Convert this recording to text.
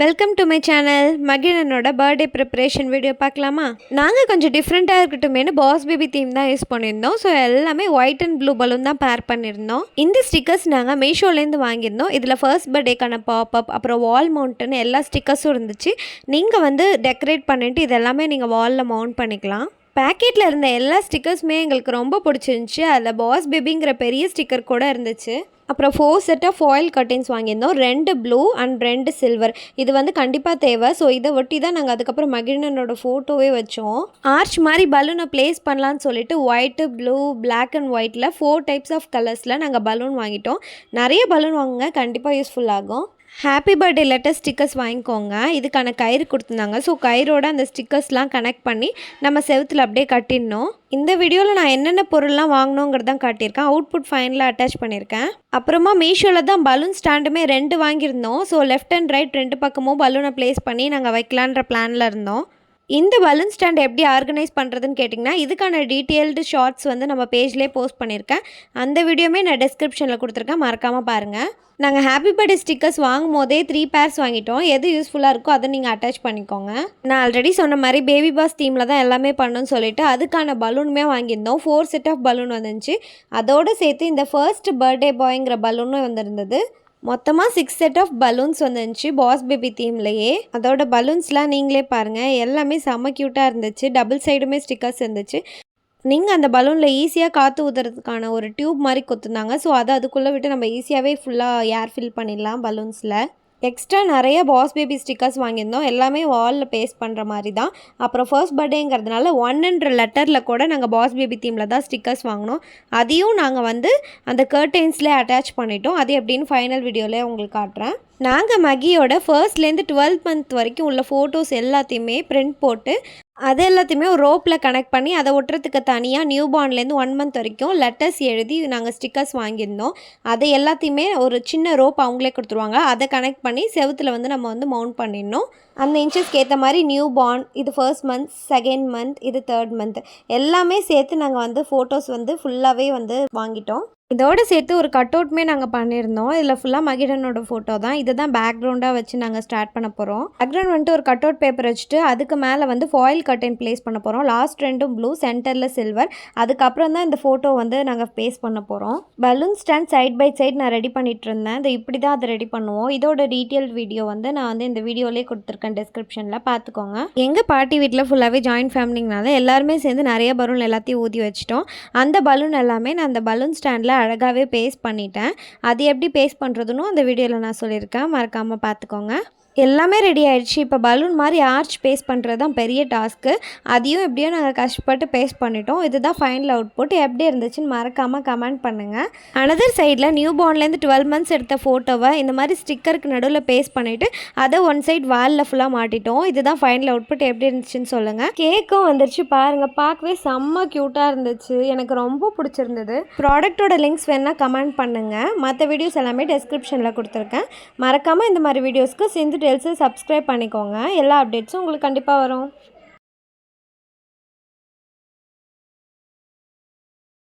Welcome to my channel. மகிழனோட birthday preparation video பார்க்கலாமா? நாங்கள் கொஞ்சம் டிஃப்ரெண்ட்டாக இருக்கட்டுமேனு பாஸ் பேபி தீம் தான் யூஸ் பண்ணியிருந்தோம். ஸோ எல்லாமே ஒயிட் அண்ட் ப்ளூ பலூன் தான் பேர் பண்ணியிருந்தோம். இந்த ஸ்டிக்கர்ஸ் நாங்கள் மீஷோலேருந்து வாங்கியிருந்தோம். இதில் ஃபர்ஸ்ட் பர்த்டேக்கான பாப்அப், அப்புறம் வால் மவுண்ட்டுன்னு எல்லா ஸ்டிக்கர்ஸும் இருந்துச்சு. நீங்கள் டெக்கரேட் பண்ணிவிட்டு இதெல்லாமே நீங்கள் வாலில் மவுண்ட் பண்ணிக்கலாம். பேக்கெட்டில் இருந்த எல்லா ஸ்டிக்கர்ஸுமே எங்களுக்கு ரொம்ப பிடிச்சிருந்துச்சி. அதில் பாஸ் பேபிங்கிற பெரிய ஸ்டிக்கர் கூட இருந்துச்சு. அப்புறம் 4 செட் ஆஃப் ஃபாயில் கர்டைன்ஸ் வாங்கியிருந்தோம். 2 ப்ளூ அண்ட் 2 சில்வர். இது கண்டிப்பாக தேவை. ஸோ இதை ஒட்டி தான் நாங்கள் அதுக்கப்புறம் மகிழனோட ஃபோட்டோவே வச்சோம். ஆர்ச் மாதிரி பலூனை ப்ளேஸ் பண்ணலான்னு சொல்லிட்டு ஒயிட்டு, ப்ளூ, பிளாக் அண்ட் ஒயிட்டில் 4 டைப்ஸ் ஆஃப் கலர்ஸில் நாங்கள் பலூன் வாங்கிட்டோம். நிறைய பலூன் வாங்குங்க, கண்டிப்பாக யூஸ்ஃபுல் ஆகும். ஹாப்பி பர்த்டே லெட்டர் ஸ்டிக்கர்ஸ் வாங்கிக்கோங்க. இதுக்கான கயிறு கொடுத்துருந்தாங்க. ஸோ கயிறோட அந்த ஸ்டிக்கர்ஸ்லாம் கனெக்ட் பண்ணி நம்ம செவுத்தில் அப்படியே கட்டிடணும். இந்த வீடியோவில் நான் என்னென்ன பொருள்லாம் வாங்கினோங்கிறது தான் காட்டியிருக்கேன். அவுட்புட் ஃபைனில் அட்டாச் பண்ணியிருக்கேன். அப்புறமா மீஷோவில் தான் பலூன் ஸ்டாண்டுமே 2 வாங்கியிருந்தோம். ஸோ லெஃப்ட் அண்ட் ரைட் 2 பக்கமும் பலூனை ப்ளேஸ் பண்ணி நாங்கள் வைக்கலான்ற பிளானில் இருந்தோம். இந்த பலூன் ஸ்டாண்ட் எப்படி ஆர்கனைஸ் பண்ணுறதுன்னு கேட்டிங்கன்னா, இதுக்கான டீட்டெயில்டு ஷார்ட்ஸ் நம்ம பேஜ்லேயே போஸ்ட் பண்ணியிருக்கேன். அந்த வீடியோமே நான் டிஸ்கிரிப்ஷனில் கொடுத்துருக்கேன், மறக்காமல் பாருங்கள். நாங்கள் ஹாப்பி பர்த்டே ஸ்டிக்கர்ஸ் வாங்கும் போதே 3 பேர்ஸ் வாங்கிட்டோம். எது யூஸ்ஃபுல்லாக இருக்கோ அதை நீங்கள் அட்டாச் பண்ணிக்கோங்க. நான் ஆல்ரெடி சொன்ன மாதிரி பேபி பாஸ் தீமில் தான் எல்லாமே பண்ணணும்னு சொல்லிட்டு அதுக்கான பலூனுமே வாங்கியிருந்தோம். 4 செட் ஆஃப் பலூன் வந்துருந்துச்சு. அதோடு சேர்த்து இந்த ஃபர்ஸ்ட் பர்த்டே பாய்ங்கிற பலூனும் வந்திருந்தது. மொத்தமாக 6 செட் ஆஃப் பலூன்ஸ் வந்துருந்துச்சு பாஸ் பேபி தீம்லேயே. அதோட பலூன்ஸ்லாம் நீங்களே பாருங்கள், எல்லாமே செம்ம க்யூட்டாக இருந்துச்சு. டபுள் சைடுமே ஸ்டிக்கர்ஸ் இருந்துச்சு. நீங்கள் அந்த பலூனில் ஈஸியாக காற்று ஊதுறதுக்கான ஒரு டியூப் மாதிரி கொடுத்துருந்தாங்க. ஸோ அதை அதுக்குள்ளே விட்டு நம்ம ஈஸியாகவே ஃபுல்லாக ஏர் ஃபில் பண்ணிடலாம் பலூன்ஸில். எக்ஸ்ட்ரா நிறைய பாஸ் பேபி ஸ்டிக்கர்ஸ் வாங்கியிருந்தோம். எல்லாமே வாலில் பேஸ்ட் பண்ணுற மாதிரி தான். அப்புறம் ஃபர்ஸ்ட் பர்த்டேங்கிறதுனால 1என்ற லெட்டரில் கூட நாங்கள் பாஸ் பேபி தீமில் தான் ஸ்டிக்கர்ஸ் வாங்கினோம். அதையும் நாங்கள் அந்த கர்டைன்ஸ்லேயே அட்டாச் பண்ணிட்டோம். அது எப்படின்னு ஃபைனல் வீடியோவில் உங்களுக்கு காட்டுறேன். நாங்கள் மகியோட ஃபர்ஸ்ட்லேருந்து 12th மந்த் வரைக்கும் உள்ள ஃபோட்டோஸ் எல்லாத்தையுமே பிரிண்ட் போட்டு அது எல்லாத்தையுமே ஒரு ரோப்பில் கனெக்ட் பண்ணி அதை ஒட்டுறதுக்கு தனியாக நியூ பார்ன்லேருந்து 1 மந்த் வரைக்கும் லெட்டர்ஸ் எழுதி நாங்கள் ஸ்டிக்கர்ஸ் வாங்கியிருந்தோம். அதை எல்லாத்தையுமே ஒரு சின்ன ரோப் அவங்களே கொடுத்துருவாங்க. அதை கனெக்ட் பண்ணி செவுத்தில் நம்ம மவுண்ட் பண்ணிடணும். அந்த இன்ச்சஸ்க்கு ஏற்ற மாதிரி நியூ பார்ன், இது ஃபர்ஸ்ட் மந்த், செகண்ட் மந்த், இது தேர்ட் மந்த் எல்லாமே சேர்த்து நாங்கள் ஃபோட்டோஸ் ஃபுல்லாகவே வாங்கிட்டோம். இதோடு சேர்த்து ஒரு கட் அவுட்மே நாங்கள் பண்ணியிருந்தோம். இதில் ஃபுல்லாக மகிழனோட ஃபோட்டோ தான். இதை தான் பேக்ரவுண்டாக வச்சு நாங்கள் ஸ்டார்ட் பண்ண போகிறோம். பேக்ரவுண்ட் ஒரு கட் அவுட் பேப்பர் வச்சுட்டு அதுக்கு மேலே ஃபாயில் கர்டைன் ப்ளேஸ் பண்ண போகிறோம். லாஸ்ட் 2ம் ப்ளூ, சென்டரில் சில்வர். அதுக்கப்புறம் தான் இந்த ஃபோட்டோ நாங்கள் பேஸ்ட் பண்ண போகிறோம். Balloon stand side by side நான் ரெடி பண்ணிகிட்டு இருந்தேன். இது இப்படி தான் அதை ரெடி பண்ணுவோம். இதோட டீட்டெயில் வீடியோ நான் இந்த வீடியோலேயே கொடுத்துருக்கேன், டிஸ்கிரிப்ஷனில் பார்த்துக்கோங்க. எங்கள் பாட்டி வீட்டில் ஃபுல்லாகவே ஜாயின்ட் ஃபேமிலிங்கனால எல்லாருமே சேர்ந்து நிறைய பலூன் எல்லாத்தையும் ஊதி வச்சிட்டோம். அந்த பலூன் எல்லாமே நான் அந்த பலூன் ஸ்டாண்டில் அழகாகவே பேஸ்ட் பண்ணிட்டேன். அது எப்படி பேஸ்ட் பண்ணுறதுன்னு அந்த வீடியோவில் நான் சொல்லியிருக்கேன், மறக்காமல் பார்த்துக்கோங்க. எல்லாமே ரெடி ஆகிடுச்சு. இப்போ பலூன் மாதிரி ஆர்ச் பேஸ்ட் பண்ணுறது தான் பெரிய டாஸ்க்கு. அதையும் எப்படியோ நாங்கள் கஷ்டப்பட்டு பேஸ்ட் பண்ணிட்டோம். இதுதான் ஃபைனல் அவுட்புட். எப்படி இருந்துச்சுன்னு மறக்காமல் கமெண்ட் பண்ணுங்கள். அனதர் சைடில் நியூ பார்ன்லேருந்து 12 மந்த்ஸ் எடுத்த ஃபோட்டோவை இந்த மாதிரி ஸ்டிக்கருக்கு நடுவில் பேஸ்ட் பண்ணிவிட்டு அதை ஒன் சைட் வாலில் ஃபுல்லாக மாட்டிட்டோம். இதுதான் ஃபைனல் அவுட்புட். எப்படி இருந்துச்சுன்னு சொல்லுங்கள். கேக்கும் வந்துருச்சு பாருங்கள், பார்க்கவே செம்ம க்யூட்டாக இருந்துச்சு. எனக்கு ரொம்ப பிடிச்சிருந்தது. ப்ராடக்ட்டோட லிங்க்ஸ் வேணால் கமெண்ட் பண்ணுங்கள். மற்ற வீடியோஸ் எல்லாமே டிஸ்கிரிப்ஷனில் கொடுத்துருக்கேன். மறக்காமல் இந்த மாதிரி வீடியோஸ்க்கு சிந்து டெல்ஸை சப்ஸ்கிரைப் பண்ணிக்கோங்க. எல்லா அப்டேட்ஸும் உங்களுக்கு கண்டிப்பாக வரும்.